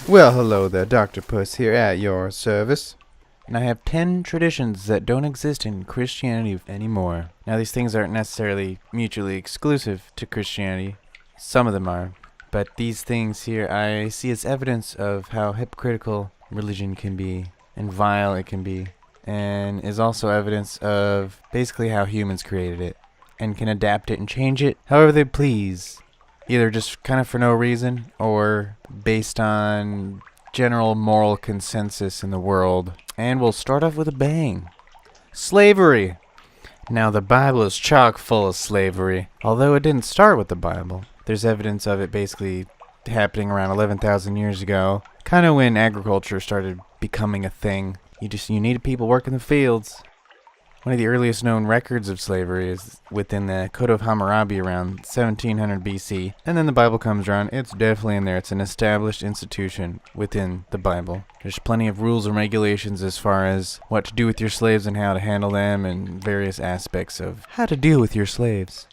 Well, hello there, Dr. Puss here at your service. And I have 10 traditions that don't exist in Christianity anymore. Now, these things aren't necessarily mutually exclusive to Christianity. Some of them are. But these things here I see as evidence of how hypocritical religion can be, and vile it can be, and is also evidence of basically how humans created it, and can adapt it and change it however they please. Either just kind of for no reason, or based on general moral consensus in the world. And we'll start off with a bang. Slavery. Now, the Bible is chock full of slavery. Although it didn't start with the Bible, there's evidence of it basically happening around 11,000 years ago. Kind of when agriculture started becoming a thing. You needed people working the fields. One of the earliest known records of slavery is within the Code of Hammurabi around 1700 BC. And then the Bible comes around. It's definitely in there. It's an established institution within the Bible. There's plenty of rules and regulations as far as what to do with your slaves and how to handle them, and various aspects of how to deal with your slaves.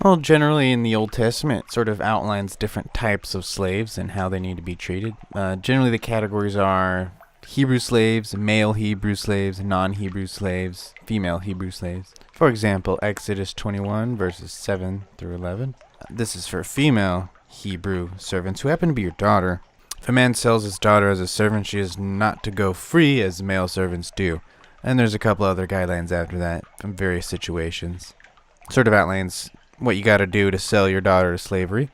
Well, generally in the Old Testament, it sort of outlines different types of slaves and how they need to be treated. Generally the categories are Hebrew slaves, male Hebrew slaves, non-Hebrew slaves, female Hebrew slaves. For example, Exodus 21 verses 7 through 11. This is for female Hebrew servants who happen to be your daughter. If a man sells his daughter as a servant, she is not to go free as male servants do. And there's a couple other guidelines after that from various situations. Sort of outlines what you gotta do to sell your daughter to slavery.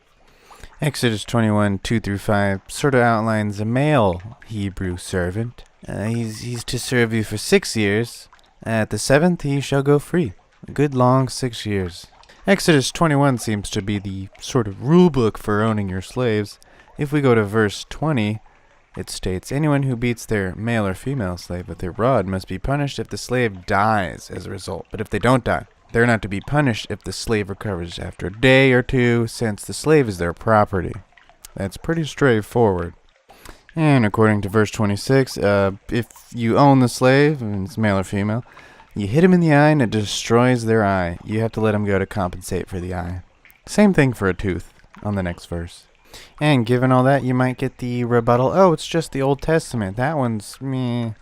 Exodus 21, 2 through 5 sort of outlines a male Hebrew servant. He's to serve you for 6 years. At the 7th he shall go free. A good long 6 years. Exodus 21 seems to be the sort of rule book for owning your slaves. If we go to verse 20, it states, anyone who beats their male or female slave with their rod must be punished if the slave dies as a result. But if they don't die, they're not to be punished if the slave recovers after a day or two, since the slave is their property. That's pretty straightforward. And according to verse 26, if you own the slave, and it's male or female, you hit him in the eye and it destroys their eye. You have to let him go to compensate for the eye. Same thing for a tooth on the next verse. And given all that, you might get the rebuttal, oh, it's just the Old Testament. That one's meh.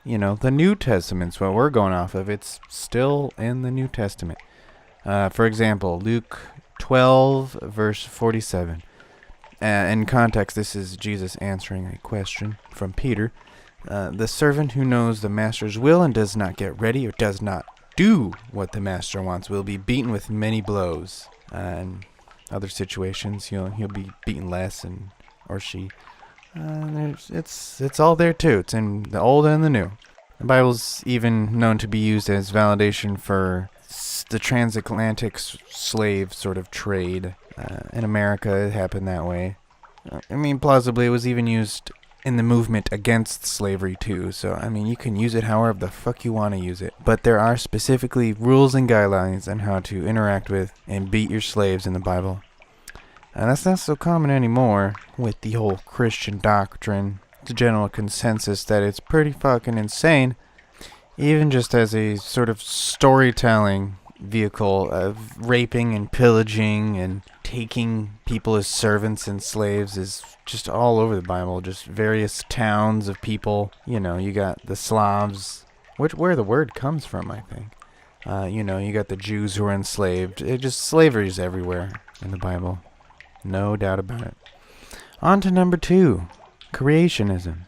The New Testament's what we're going off of. It's still in the New Testament. For example, Luke 12, verse 47. In context, this is Jesus answering a question from Peter. The servant who knows the master's will and does not get ready or does not do what the master wants will be beaten with many blows. In other situations, he'll be beaten less, or she. It's all there too. It's in the Old and the New. The Bible's even known to be used as validation for the transatlantic slave sort of trade. In America, it happened that way. Plausibly, it was even used in the movement against slavery too. So, you can use it however the fuck you want to use it. But there are specifically rules and guidelines on how to interact with and beat your slaves in the Bible. And that's not so common anymore with the whole Christian doctrine. It's a general consensus that it's pretty fucking insane, even just as a sort of storytelling vehicle of raping and pillaging and taking people as servants and slaves is just all over the Bible. Just various towns of people. You got the Slavs, where the word comes from, I think. You got the Jews who were enslaved. Slavery's everywhere in the Bible. No doubt about it. On to number 2, creationism,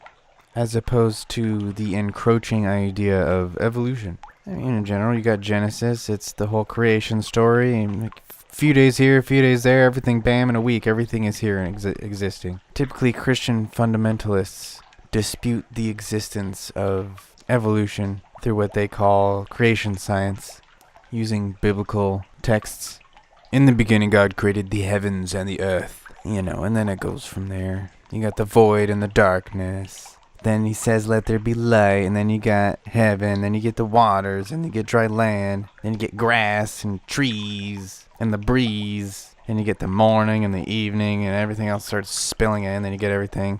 as opposed to the encroaching idea of evolution. In general, you got Genesis. It's the whole creation story. And a few days here, a few days there, everything, bam, in a week, everything is here and existing. Typically, Christian fundamentalists dispute the existence of evolution through what they call creation science, using biblical texts. In the beginning, God created the heavens and the earth, and then it goes from there. You got the void and the darkness. Then he says, let there be light, and then you got heaven, then you get the waters, and you get dry land, then you get grass and trees and the breeze, and you get the morning and the evening, and everything else starts spilling in, then you get everything,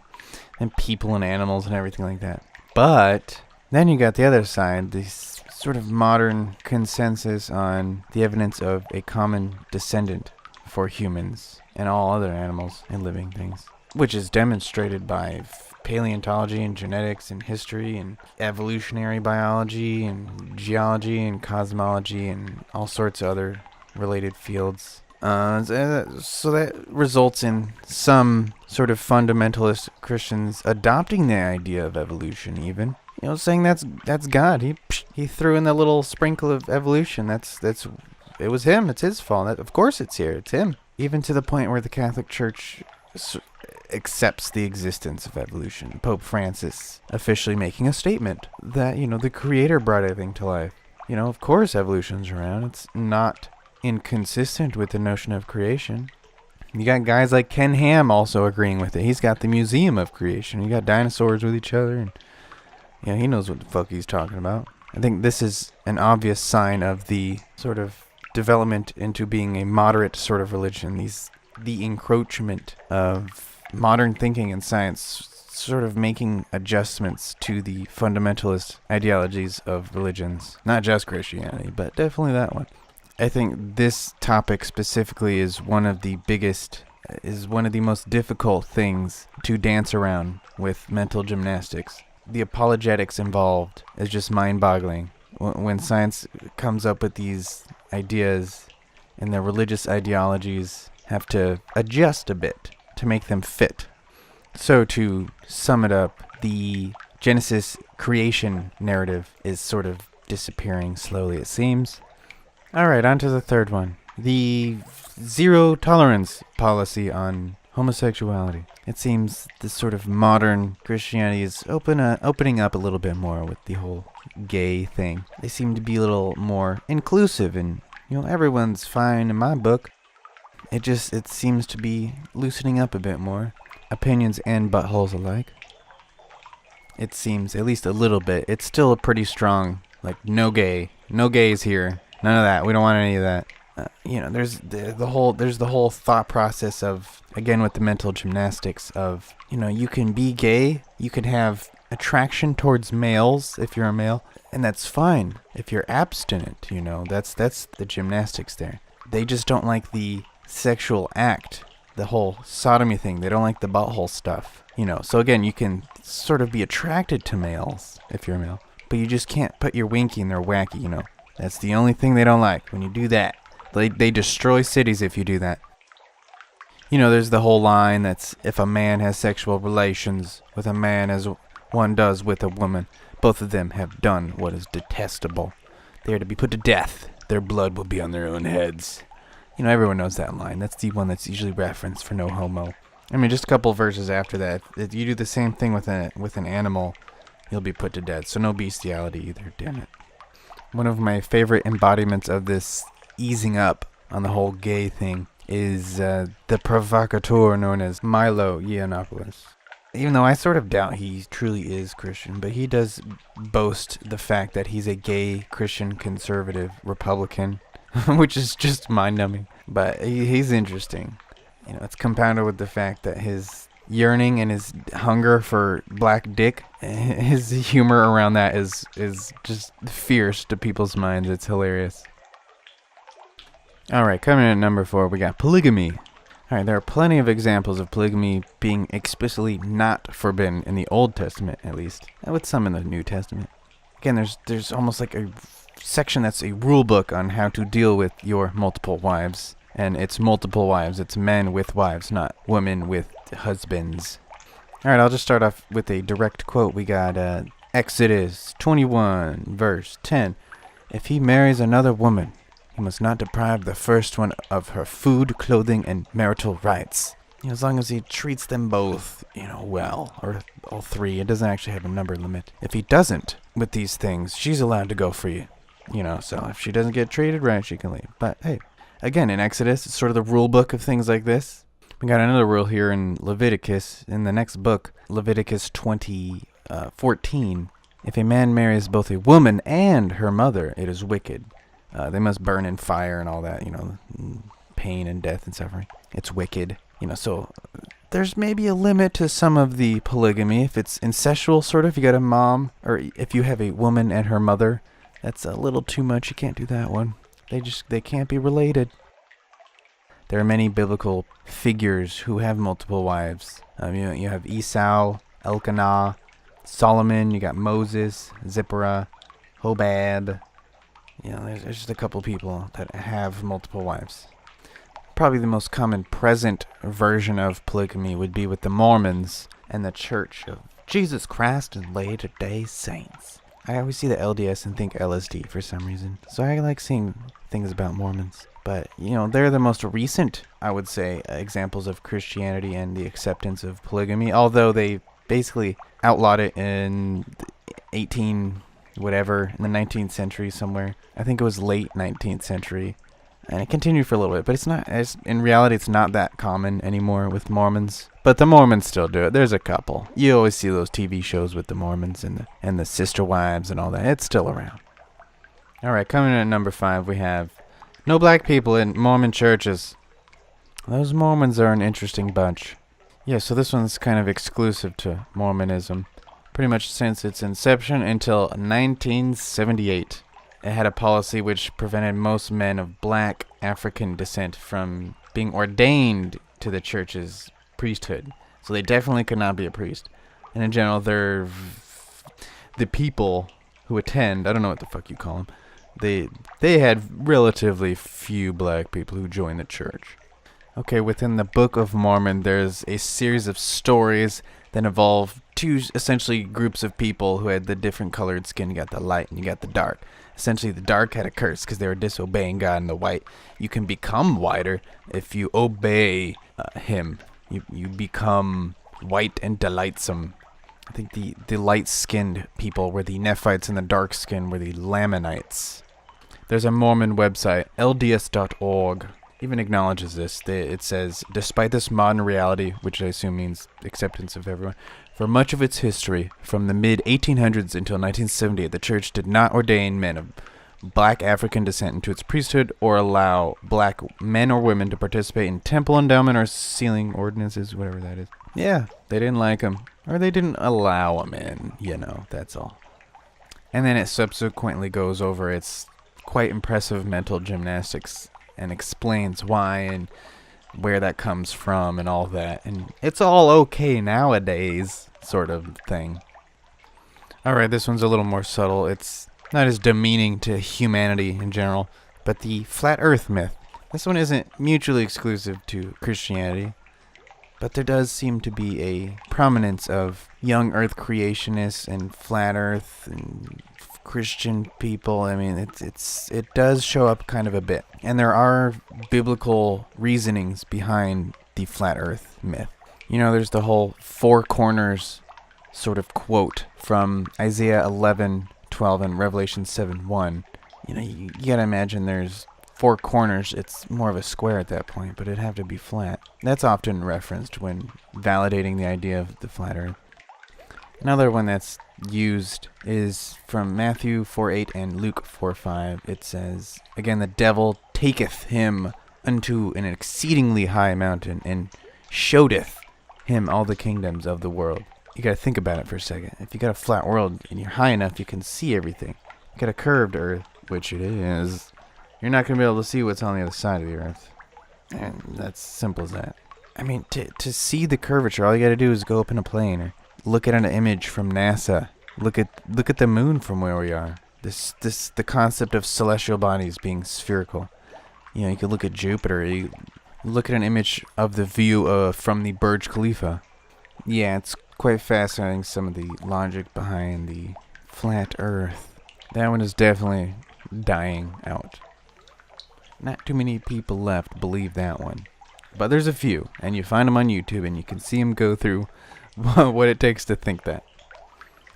and people and animals and everything like that. But then you got the other side, this sort of modern consensus on the evidence of a common descendant for humans and all other animals and living things. which is demonstrated by paleontology and genetics and history and evolutionary biology and geology and cosmology and all sorts of other related fields. So that results in some sort of fundamentalist Christians adopting the idea of evolution, even saying that's God. He threw in the little sprinkle of evolution. It was him. It's his fault. Of course, it's here. It's him. Even to the point where the Catholic Church accepts the existence of evolution. Pope Francis officially making a statement that the Creator brought everything to life. Of course, evolution's around. It's not inconsistent with the notion of creation. You got guys like Ken Ham also agreeing with it. He's got the Museum of Creation. You got dinosaurs with each other, and he knows what the fuck he's talking about. I think this is an obvious sign of the sort of development into being a moderate sort of religion. The encroachment of modern thinking and science sort of making adjustments to the fundamentalist ideologies of religions. Not just Christianity, but definitely that one. I think this topic specifically is one of the most difficult things to dance around with mental gymnastics. The apologetics involved is just mind-boggling. When science comes up with these ideas and the religious ideologies have to adjust a bit to make them fit. So to sum it up, the Genesis creation narrative is sort of disappearing slowly, it seems. Alright, on to the third one. The zero tolerance policy on homosexuality. It seems this sort of modern Christianity is opening up a little bit more with the whole gay thing. They seem to be a little more inclusive and, everyone's fine in my book. It seems to be loosening up a bit more. Opinions and buttholes alike. It seems, at least a little bit. It's still a pretty strong, no gay. No gays here. None of that. We don't want any of that. There's the whole thought process of, again, with the mental gymnastics of, you can be gay, you can have attraction towards males if you're a male, and that's fine if you're abstinent. That's the gymnastics there. They just don't like the sexual act, the whole sodomy thing. They don't like the butthole stuff. So again, you can sort of be attracted to males if you're a male, but you just can't put your winky in their wacky. That's the only thing they don't like when you do that. They destroy cities if you do that. There's the whole line that's, if a man has sexual relations with a man as one does with a woman, both of them have done what is detestable. They are to be put to death. Their blood will be on their own heads. Everyone knows that line. That's the one that's usually referenced for no homo. I mean, just a couple verses after that, if you do the same thing with an animal, you'll be put to death. So no bestiality either, damn it. One of my favorite embodiments of this easing up on the whole gay thing is the provocateur known as Milo Yiannopoulos. Even though I sort of doubt he truly is Christian, but he does boast the fact that he's a gay Christian conservative Republican, which is just mind-numbing. But he's interesting. It's compounded with the fact that his yearning and his hunger for black dick, his humor around that is just fierce to people's minds. It's hilarious. Alright, coming in at number 4, we got polygamy. Alright, there are plenty of examples of polygamy being explicitly not forbidden in the Old Testament, at least, and with some in the New Testament. Again, there's almost like a section that's a rule book on how to deal with your multiple wives. And it's multiple wives. It's men with wives, not women with husbands. Alright, I'll just start off with a direct quote. We got Exodus 21, verse 10. If he marries another woman, he must not deprive the first one of her food, clothing, and marital rights. As long as he treats them both, well, or all three. It doesn't actually have a number limit. If he doesn't with these things, she's allowed to go free. So if she doesn't get treated right, she can leave. But hey, again, in Exodus, it's sort of the rule book of things like this. We got another rule here in Leviticus, in the next book, Leviticus 20:14. If a man marries both a woman and her mother, it is wicked. They must burn in fire and all that, pain and death and suffering. It's wicked. So there's maybe a limit to some of the polygamy. If it's incestual, sort of, you got a mom, or if you have a woman and her mother, that's a little too much. You can't do that one. They can't be related. there are many biblical figures who have multiple wives. You have Esau, Elkanah, Solomon, you got Moses, Zipporah, Hobab. There's just a couple people that have multiple wives. Probably the most common present version of polygamy would be with the Mormons and the Church of Jesus Christ and Latter-day Saints. I always see the LDS and think LSD for some reason, so I like seeing things about Mormons. But, they're the most recent, I would say, examples of Christianity and the acceptance of polygamy, although they basically outlawed it in 18 whatever, in the 19th century somewhere. I think it was late 19th century. And it continued for a little bit, but in reality, it's not that common anymore with Mormons. But the Mormons still do it. There's a couple. You always see those TV shows with the Mormons and the sister wives and all that. It's still around. All right, coming in at number 5, we have no black people in Mormon churches. Those Mormons are an interesting bunch. Yeah, so this one's kind of exclusive to Mormonism, pretty much since its inception until 1978. It had a policy which prevented most men of black African descent from being ordained to the church's priesthood. So they definitely could not be a priest. And in general, the people who attend, I don't know what the fuck you call them, they had relatively few black people who joined the church. Okay, within the Book of Mormon, there's a series of stories that involve two essentially groups of people who had the different colored skin. You got the light and you got the dark. Essentially, the dark had a curse because they were disobeying God, and the white, you can become whiter if you obey him. You become white and delightsome. I think the light-skinned people were the Nephites, and the dark skin were the Lamanites. There's a Mormon website, lds.org, even acknowledges this. It says, despite this modern reality, which I assume means acceptance of everyone, for much of its history, from the mid-1800s until 1978, the church did not ordain men of black African descent into its priesthood or allow black men or women to participate in temple endowment or sealing ordinances, whatever that is. Yeah, they didn't like them, or they didn't allow them in, that's all. And then it subsequently goes over its quite impressive mental gymnastics and explains why and where that comes from and all that. And it's all okay nowadays, sort of thing. Alright, this one's a little more subtle. It's not as demeaning to humanity in general, but the flat earth myth. This one isn't mutually exclusive to Christianity, but there does seem to be a prominence of young earth creationists and flat earth and Christian people. I mean, it does show up kind of a bit. And there are biblical reasonings behind the flat earth myth. There's the whole four corners sort of quote from Isaiah 11:12 and Revelation 7:1. You gotta imagine there's four corners. It's more of a square at that point, but it'd have to be flat. That's often referenced when validating the idea of the flat earth. Another one that's used is from Matthew 4:8 and Luke 4:5. It says, again, the devil taketh him unto an exceedingly high mountain and showeth him all the kingdoms of the world. You gotta think about it for a second. If you got a flat world and you're high enough, you can see everything. You got a curved earth, which it is, you're not gonna be able to see what's on the other side of the earth. And that's simple as that. I mean, to see the curvature, all you gotta do is go up in a plane or look at an image from NASA. Look at the moon from where we are. The concept of celestial bodies being spherical. You could look at Jupiter. You look at an image of the view from the Burj Khalifa. Yeah, it's quite fascinating, some of the logic behind the flat earth. That one is definitely dying out. Not too many people left believe that one. But there's a few, and you find them on YouTube, and you can see them go through what it takes to think that.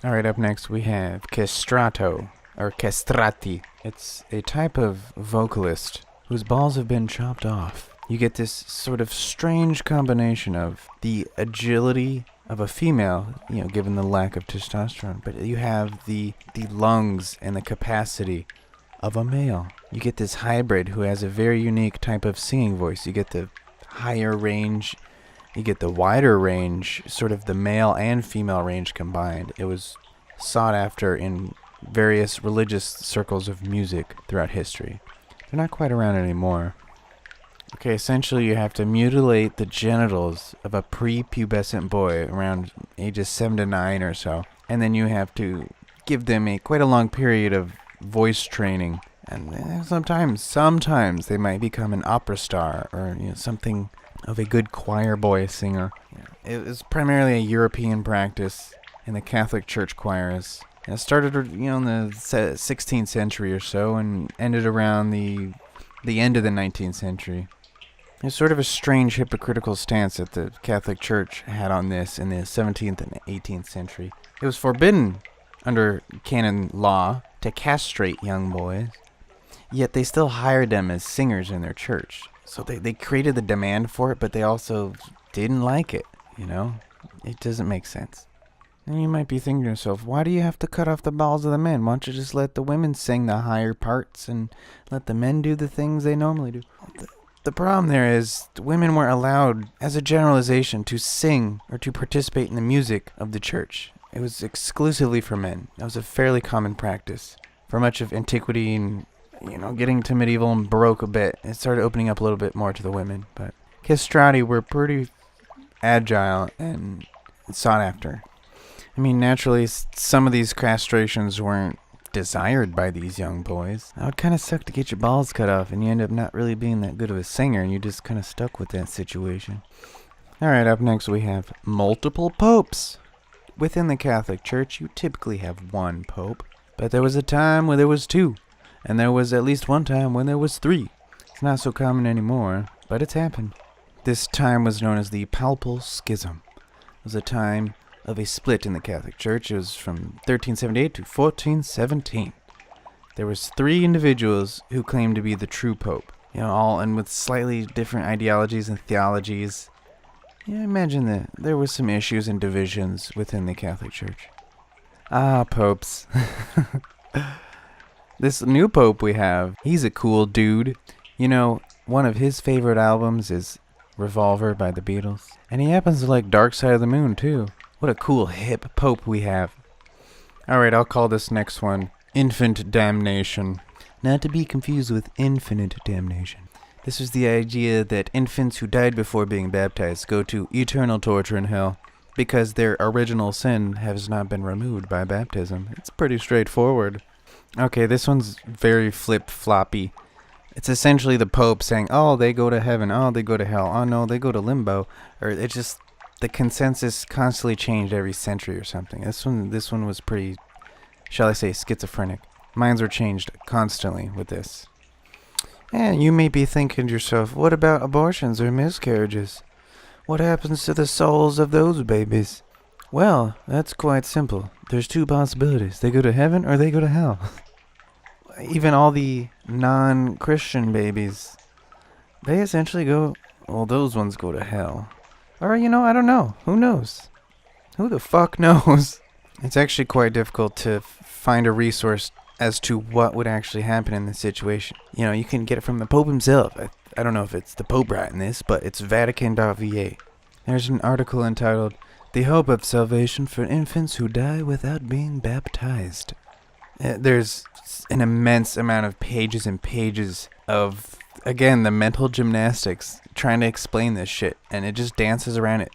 Alright, up next we have castrato, or castrati. It's a type of vocalist whose balls have been chopped off. You get this sort of strange combination of the agility of a female, given the lack of testosterone, but you have the lungs and the capacity of a male. You get this hybrid who has a very unique type of singing voice. You get the higher range, you get the wider range, sort of the male and female range combined. It was sought after in various religious circles of music throughout history. They're not quite around anymore. Okay, essentially you have to mutilate the genitals of a prepubescent boy around ages 7 to 9 or so. And then you have to give them quite a long period of voice training. And sometimes they might become an opera star or something of a good choir boy singer. It was primarily a European practice in the Catholic Church choirs. It started, in the 16th century or so and ended around the end of the 19th century. There's sort of a strange hypocritical stance that the Catholic Church had on this in the 17th and 18th century. It was forbidden under canon law to castrate young boys, yet they still hired them as singers in their church. So they created the demand for it, but they also didn't like it, It doesn't make sense. And you might be thinking to yourself, why do you have to cut off the balls of the men? Why don't you just let the women sing the higher parts and let the men do the things they normally do? The problem there is women weren't allowed, as a generalization, to sing or to participate in the music of the church. It was exclusively for men. That was a fairly common practice for much of antiquity and, getting to medieval and Baroque a bit. It started opening up a little bit more to the women. But castrati were pretty agile and sought after. I mean, naturally, some of these castrations weren't desired by these young boys. That would kind of suck to get your balls cut off and you end up not really being that good of a singer and you just kind of stuck with that situation. Alright, up next we have multiple popes. Within the Catholic Church, you typically have one pope, but there was a time when there was two, and there was at least one time when there was three. It's not so common anymore, but it's happened. This time was known as the Papal Schism. It was a time of a split in the Catholic Church. It was from 1378 to 1417. There was three individuals who claimed to be the true pope, all and with slightly different ideologies and theologies. Imagine that there were some issues and divisions within the Catholic Church. Popes. This new pope we have, he's a cool dude. One of his favorite albums is Revolver by the Beatles. And he happens to like Dark Side of the Moon, too. What a cool hip pope we have. Alright, I'll call this next one Infant Damnation. Not to be confused with Infinite Damnation. This is the idea that infants who died before being baptized go to eternal torture in hell because their original sin has not been removed by baptism. It's pretty straightforward. Okay, this one's very flip-floppy. It's essentially the Pope saying, oh, they go to heaven, oh, they go to hell, oh, no, they go to limbo. Or it's just, the consensus constantly changed every century or something. This one was pretty, shall I say, schizophrenic. Minds were changed constantly with this. And you may be thinking to yourself, what about abortions or miscarriages? What happens to the souls of those babies? Well, that's quite simple. There's two possibilities. They go to heaven or they go to hell. Even all the non-Christian babies, they essentially go, well, those ones go to hell. Or, I don't know. Who knows? Who the fuck knows? It's actually quite difficult to find a resource as to what would actually happen in this situation. You can get it from the Pope himself. I don't know if it's the Pope writing this, but it's Vatican.va. There's an article entitled, The Hope of Salvation for Infants Who Die Without Being Baptized. There's an immense amount of pages and pages of, again, the mental gymnastics trying to explain this shit, and it just dances around it.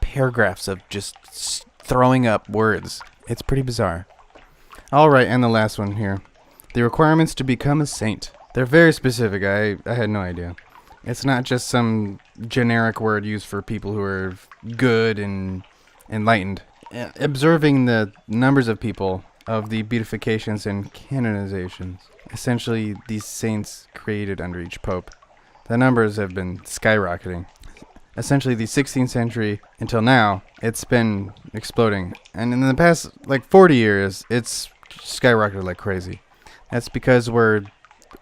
Paragraphs of just throwing up words. It's pretty bizarre. Alright, and the last one here. The requirements to become a saint. They're very specific. I had no idea. It's not just some generic word used for people who are good and enlightened. Observing the numbers of people of the beatifications and canonizations, essentially these saints created under each pope, the numbers have been skyrocketing. Essentially the 16th century until now, it's been exploding. And in the past 40 years, it's skyrocketed like crazy. That's because we're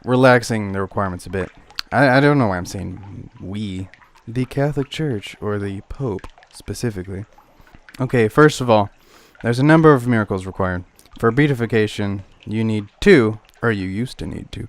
relaxing the requirements a bit. I don't know why I'm saying we. The Catholic Church, or the Pope specifically. Okay, first of all, there's a number of miracles required. For beatification, you need 2, or you used to need 2.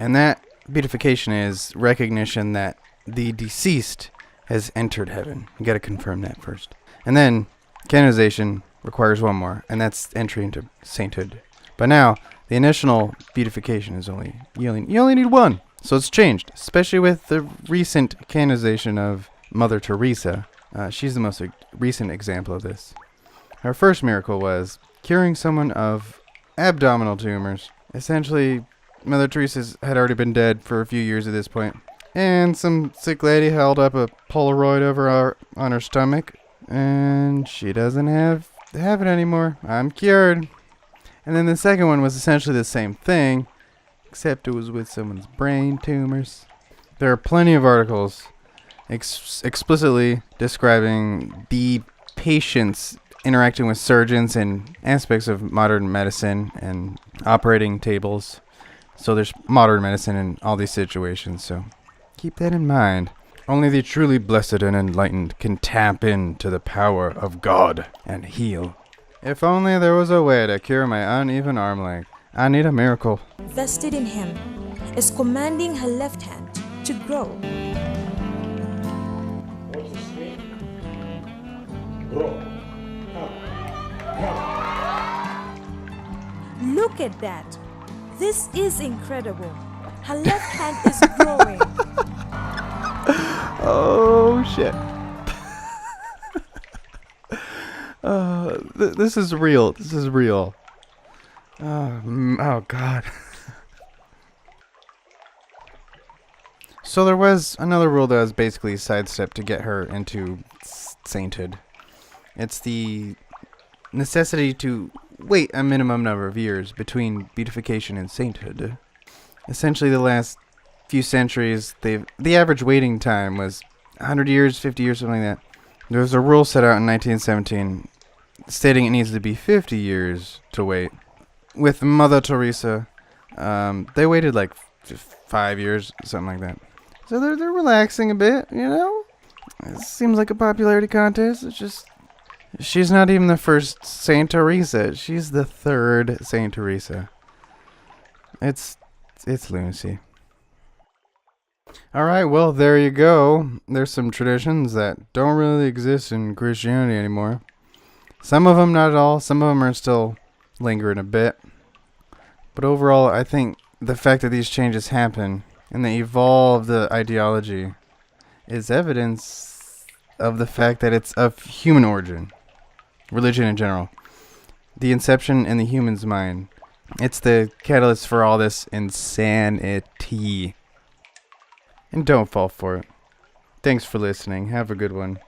And that beatification is recognition that the deceased has entered heaven. You gotta confirm that first. And then, canonization requires 1 more, and that's entry into sainthood. But now, the initial beatification is you only need 1. So it's changed, especially with the recent canonization of Mother Teresa. She's the most recent example of this. Her first miracle was curing someone of abdominal tumors. Essentially, Mother Teresa had already been dead for a few years at this point. And some sick lady held up a Polaroid on her stomach, and she doesn't have it anymore. I'm cured. And then the second one was essentially the same thing, except it was with someone's brain tumors. There are plenty of articles explicitly describing the patients interacting with surgeons and aspects of modern medicine and operating tables. So there's modern medicine in all these situations, so keep that in mind. Only the truly blessed and enlightened can tap into the power of God and heal. If only there was a way to cure my uneven arm length. I need a miracle. Vested in him is commanding her left hand to grow. What's his name? Grow. Look at that. This is incredible. Her left hand is growing. Oh, shit. This is real. This is real. Oh, God. So there was another rule that was basically sidestepped to get her into sainthood. It's the necessity to wait a minimum number of years between beatification and sainthood. Essentially, the last few centuries, the average waiting time was 100 years, 50 years, something like that. There was a rule set out in 1917 stating it needs to be 50 years to wait. With Mother Teresa, they waited like 5 years, something like that. So they're relaxing a bit, you know? It seems like a popularity contest. It's just... She's not even the first Saint Teresa. She's the third Saint Teresa. It's lunacy. Alright, well, there you go. There's some traditions that don't really exist in Christianity anymore. Some of them not at all. Some of them are still lingering a bit. But overall, I think the fact that these changes happen and they evolve the ideology is evidence of the fact that it's of human origin. Religion in general. The inception in the human's mind. It's the catalyst for all this insanity. And don't fall for it. Thanks for listening. Have a good one.